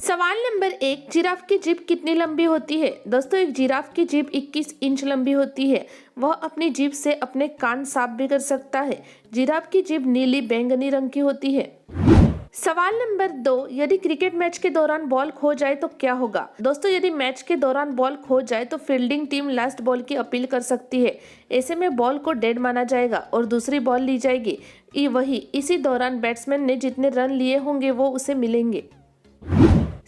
सवाल number 1, giraffe की जीभ कितनी लंबी होती है? दोस्तों, एक जिराफ की जीभ 21 इंच लंबी होती है। वह अपनी जीभ से अपने कान साफ भी कर सकता है। जिराफ की जीभ नीली बैंगनी रंग की होती है। सवाल नंबर 2, यदि क्रिकेट मैच के दौरान बॉल खो जाए तो क्या होगा? दोस्तों, यदि मैच के दौरान बॉल खो जाए तो फील्डिंग टीम लास्ट बॉल की अपील कर सकती है। ऐसे में बॉल को डेड माना जाएगा और दूसरी बॉल ली जाएगी। इसी दौरान बैट्समैन ने जितने रन लिए होंगे वो उसे मिलेंगे।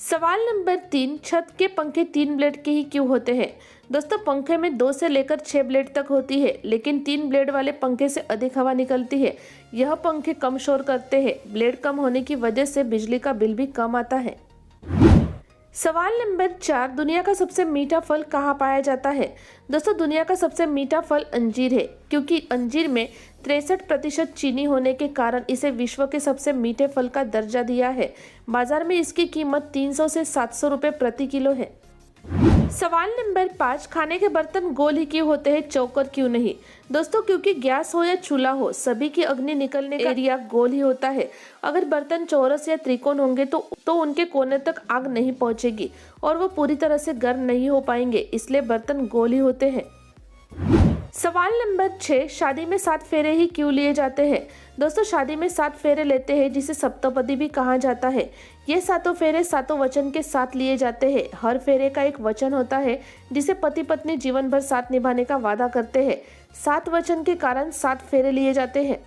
सवाल नंबर 3, छत के पंखे 3 ब्लेड के ही क्यों होते हैं? दोस्तों, पंखे में 2 से लेकर 6 ब्लेड तक होती है, लेकिन 3 ब्लेड वाले पंखे से अधिक हवा निकलती है। यह पंखे कम शोर करते हैं। ब्लेड कम होने की वजह से बिजली का बिल भी कम आता है। सवाल नंबर 4, दुनिया का सबसे मीठा फल कहाँ पाया जाता है? दोस्तों, दुनिया का सबसे मीठा फल अंजीर है, क्योंकि अंजीर में 63% चीनी होने के कारण इसे विश्व के सबसे मीठे फल का दर्जा दिया है। बाजार में इसकी कीमत 300 से 700 रुपये प्रति किलो है। सवाल नंबर 5, खाने के बर्तन गोल ही क्यों होते हैं, चौकर क्यों नहीं? दोस्तों, क्योंकि गैस हो या चूल्हा हो, सभी की अग्नि निकलने का एरिया गोल ही होता है। अगर बर्तन चौरस या त्रिकोण होंगे तो उनके कोने तक आग नहीं पहुंचेगी और वो पूरी तरह से गर्म नहीं हो पाएंगे, इसलिए बर्तन गोल ही होते हैं। सवाल नंबर 6, शादी में 7 फेरे ही क्यों लिए जाते हैं? दोस्तों, शादी में 7 फेरे लेते हैं, जिसे सप्तपदी भी कहा जाता है। ये 7 फेरे 7 वचन के साथ लिए जाते हैं। हर फेरे का एक वचन होता है जिसे पति पत्नी जीवन भर साथ निभाने का वादा करते हैं। 7 वचन के कारण 7 फेरे लिए जाते हैं।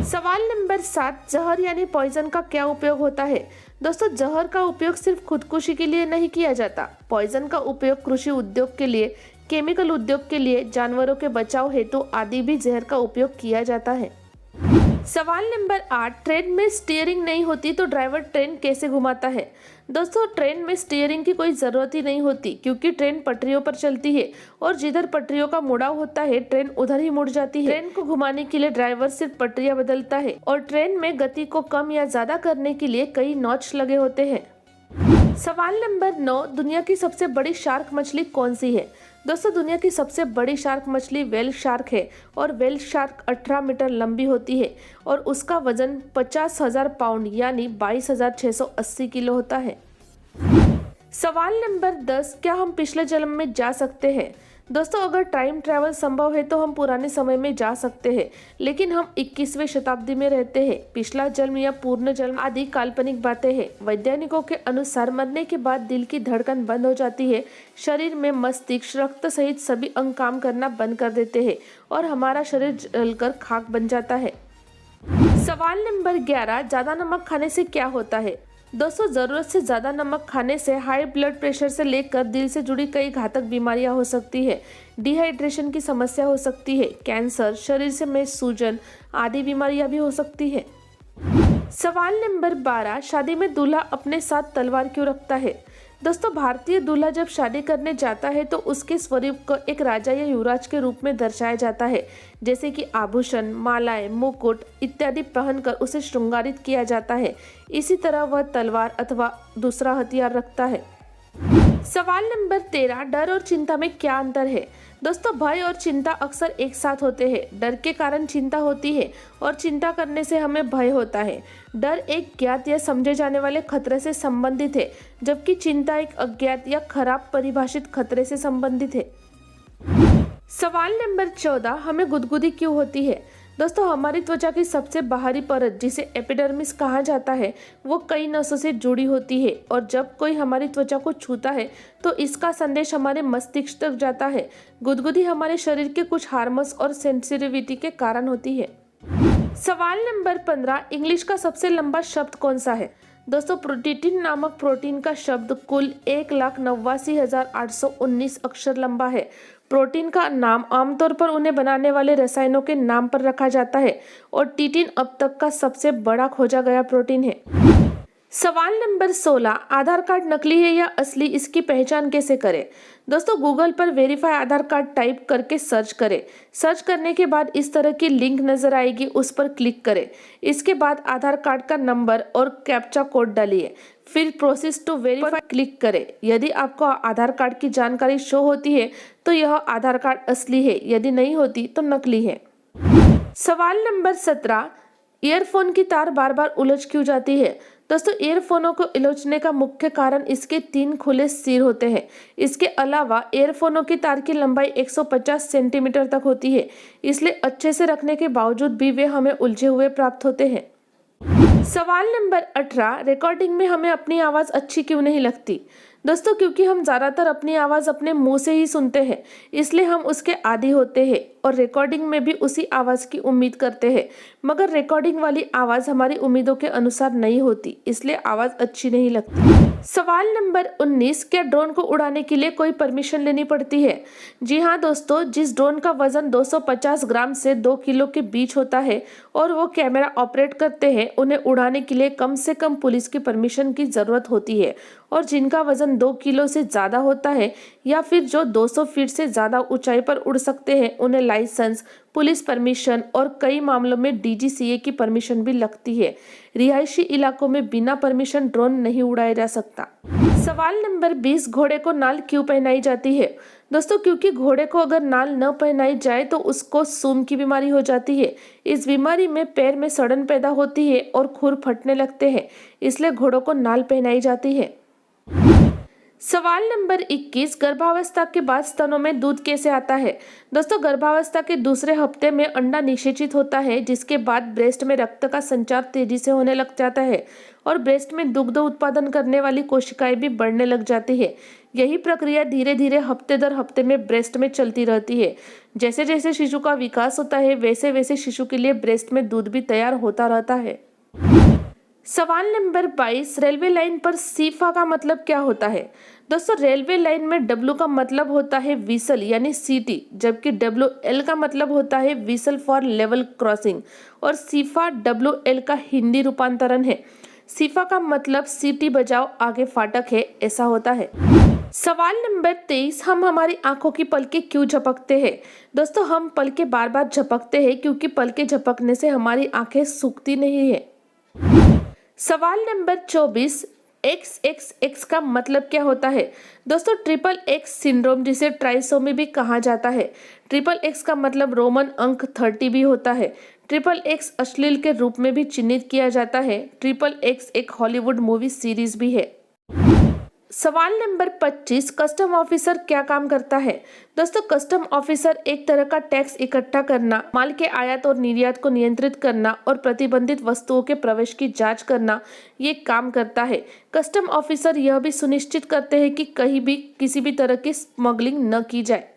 सवाल नंबर 7, जहर यानी पॉइजन का क्या उपयोग होता है? दोस्तों, जहर का उपयोग सिर्फ खुदकुशी के लिए नहीं किया जाता। पॉइजन का उपयोग कृषि उद्योग के लिए, केमिकल उद्योग के लिए, जानवरों के बचाव हेतु आदि भी जहर का उपयोग किया जाता है। सवाल नंबर 8, ट्रेन में स्टीयरिंग नहीं होती तो ड्राइवर ट्रेन कैसे घुमाता है? दोस्तों, ट्रेन में स्टीयरिंग की कोई ज़रूरत ही नहीं होती, क्योंकि ट्रेन पटरियों पर चलती है और जिधर पटरियों का मुड़ाव होता है ट्रेन उधर ही मुड़ जाती है। ट्रेन को घुमाने के लिए ड्राइवर सिर्फ पटरियां बदलता है और ट्रेन में गति को कम या ज़्यादा करने के लिए कई नॉच लगे होते हैं। सवाल नंबर 9, दुनिया की सबसे बड़ी शार्क मछली कौन सी है? दोस्तों, दुनिया की सबसे बड़ी शार्क मछली व्हेल शार्क है और व्हेल शार्क 18 मीटर लंबी होती है और उसका वजन 50,000 पाउंड यानी 22,680 किलो होता है। सवाल नंबर 10, क्या हम पिछले जन्म में जा सकते हैं? दोस्तों, अगर टाइम ट्रैवल संभव है तो हम पुराने समय में जा सकते हैं, लेकिन हम 21वीं शताब्दी में रहते हैं। पिछला जन्म या पूर्ण जन्म आदि काल्पनिक बातें हैं। वैज्ञानिकों के अनुसार मरने के बाद दिल की धड़कन बंद हो जाती है, शरीर में मस्तिष्क, रक्त सहित सभी अंग काम करना बंद कर देते हैं और हमारा शरीर जलकर खाक बन जाता है। सवाल नंबर 11, ज़्यादा नमक खाने से क्या होता है? दोस्तों, ज़रूरत से ज़्यादा नमक खाने से हाई ब्लड प्रेशर से लेकर दिल से जुड़ी कई घातक बीमारियां हो सकती है। डिहाइड्रेशन की समस्या हो सकती है, कैंसर, शरीर में सूजन आदि बीमारियां भी हो सकती है। सवाल नंबर 12, शादी में दूल्हा अपने साथ तलवार क्यों रखता है? दोस्तों, भारतीय दूल्हा जब शादी करने जाता है तो उसके स्वरूप को एक राजा या युवराज के रूप में दर्शाया जाता है, जैसे कि आभूषण, मालाएं, मुकुट इत्यादि पहनकर उसे श्रृंगारित किया जाता है। इसी तरह वह तलवार अथवा दूसरा हथियार रखता है। सवाल नंबर 13, डर और चिंता में क्या अंतर है? दोस्तों, भय और चिंता अक्सर एक साथ होते हैं। डर के कारण चिंता होती है और चिंता करने से हमें भय होता है। डर एक ज्ञात या समझे जाने वाले खतरे से संबंधित है, जबकि चिंता एक अज्ञात या खराब परिभाषित खतरे से संबंधित है। सवाल नंबर 14, हमें गुदगुदी क्यों होती है? दोस्तों, हमारी त्वचा की सबसे बाहरी परत, जिसे एपिडर्मिस कहा जाता है, वो कई नसों से जुड़ी होती है और जब कोई हमारी त्वचा को छूता है तो इसका संदेश हमारे मस्तिष्क तक जाता है। गुदगुदी हमारे शरीर के कुछ हार्मोन्स और सेंसिटिविटी के कारण होती है। सवाल नंबर 15, इंग्लिश का सबसे लंबा शब्द कौन सा है? दोस्तों, टिटिन नामक प्रोटीन का शब्द कुल 1,89,819 अक्षर लंबा है। प्रोटीन का नाम आमतौर पर उन्हें बनाने वाले रसायनों के नाम पर रखा जाता है और टिटिन अब तक का सबसे बड़ा खोजा गया प्रोटीन है। सवाल नंबर 16, आधार कार्ड नकली है या असली, इसकी पहचान कैसे करें? दोस्तों, गूगल पर वेरीफाई आधार कार्ड टाइप करके सर्च करें। सर्च करने के बाद इस तरह की लिंक नजर आएगी, उस पर क्लिक करें। इसके बाद आधार कार्ड का नंबर और कैप्चा कोड डालिए, फिर प्रोसेस टू वेरीफाई क्लिक करें। यदि आपको आधार कार्ड की जानकारी शो होती है तो यह आधार कार्ड असली है, यदि नहीं होती तो नकली है। सवाल नंबर 17, ईयरफोन की तार बार बार उलझ क्यों जाती है? दोस्तों ईयरफोनों को उलझने का मुख्य कारण इसके 3 खुले सिर होते हैं। इसके अलावा ईयरफोनों की तार की लंबाई 150 सेंटीमीटर तक होती है, इसलिए अच्छे से रखने के बावजूद भी वे हमें उलझे हुए प्राप्त होते हैं। सवाल नंबर 18, रिकॉर्डिंग में हमें अपनी आवाज़ अच्छी क्यों नहीं लगती? दोस्तों क्योंकि हम ज़्यादातर अपनी आवाज़ अपने मुंह से ही सुनते हैं, इसलिए हम उसके आदी होते हैं और रिकॉर्डिंग में भी उसी आवाज़ की उम्मीद करते हैं, मगर रिकॉर्डिंग वाली आवाज़ हमारी उम्मीदों के अनुसार नहीं होती, इसलिए आवाज़ अच्छी नहीं लगती। सवाल नंबर 19, क्या ड्रोन को उड़ाने के लिए कोई परमिशन लेनी पड़ती है? जी हाँ दोस्तों, जिस ड्रोन का वजन 250 ग्राम से 2 किलो के बीच होता है और वो कैमरा ऑपरेट करते हैं, उन्हें उड़ाने के लिए कम से कम पुलिस की परमिशन की ज़रूरत होती है, और जिनका वजन 2 किलो से ज़्यादा होता है या फिर जो 200 फीट से ज़्यादा ऊंचाई पर उड़ सकते हैं, उन्हें लाइसेंस, पुलिस परमिशन और कई मामलों में डीजीसीए की परमिशन भी लगती है। रिहायशी इलाकों में बिना परमिशन ड्रोन नहीं उड़ाया जा सकता। सवाल नंबर 20, घोड़े को नाल क्यों पहनाई जाती है? दोस्तों क्योंकि घोड़े को अगर नाल न पहनाई जाए तो उसको सूम की बीमारी हो जाती है। इस बीमारी में पैर में सड़न पैदा होती है और खुर फटने लगते हैं, इसलिए घोड़ों को नाल पहनाई जाती है। सवाल नंबर 21, गर्भावस्था के बाद स्तनों में दूध कैसे आता है? दोस्तों गर्भावस्था के दूसरे हफ्ते में अंडा निषेचित होता है, जिसके बाद ब्रेस्ट में रक्त का संचार तेजी से होने लग जाता है और ब्रेस्ट में दुग्ध उत्पादन करने वाली कोशिकाएं भी बढ़ने लग जाती है। यही प्रक्रिया धीरे धीरे हफ्ते दर हफ्ते में ब्रेस्ट में चलती रहती है। जैसे जैसे शिशु का विकास होता है वैसे वैसे शिशु के लिए ब्रेस्ट में दूध भी तैयार होता रहता है। सवाल नंबर 22, रेलवे लाइन पर सीफा का मतलब क्या होता है? दोस्तों रेलवे लाइन में डब्ल्यू का मतलब होता है विसल यानी सीटी, जबकि WL का मतलब होता है विसल फॉर लेवल क्रॉसिंग और सीफा WL का हिंदी रूपांतरण है। सीफा का मतलब सीटी बजाओ आगे फाटक है, ऐसा होता है। सवाल नंबर 23, हम हमारी आंखों की पलकें क्यों झपकते हैं? दोस्तों हम पलकें बार बार झपकते हैं क्योंकि पलकें झपकने से हमारी आंखें सूखती नहीं है। सवाल नंबर 24, XXX का मतलब क्या होता है? दोस्तों XXX सिंड्रोम, जिसे ट्राइसोमी भी कहा जाता है। XXX का मतलब रोमन अंक 30 भी होता है। XXX अश्लील के रूप में भी चिन्हित किया जाता है। XXX एक हॉलीवुड मूवी सीरीज भी है। सवाल नंबर 25, कस्टम ऑफिसर क्या काम करता है? दोस्तों कस्टम ऑफिसर एक तरह का टैक्स इकट्ठा करना, माल के आयात और निर्यात को नियंत्रित करना और प्रतिबंधित वस्तुओं के प्रवेश की जांच करना, ये काम करता है। कस्टम ऑफिसर यह भी सुनिश्चित करते हैं कि कहीं भी किसी भी तरह की स्मगलिंग न की जाए।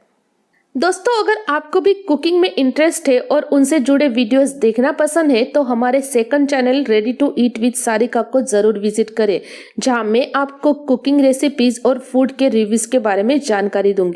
दोस्तों अगर आपको भी कुकिंग में इंटरेस्ट है और उनसे जुड़े वीडियोस देखना पसंद है तो हमारे second channel ready to eat with Sarika को जरूर विजिट करें, जहां मैं आपको कुकिंग रेसिपीज और फूड के रिव्यूज के बारे में जानकारी दूंगी।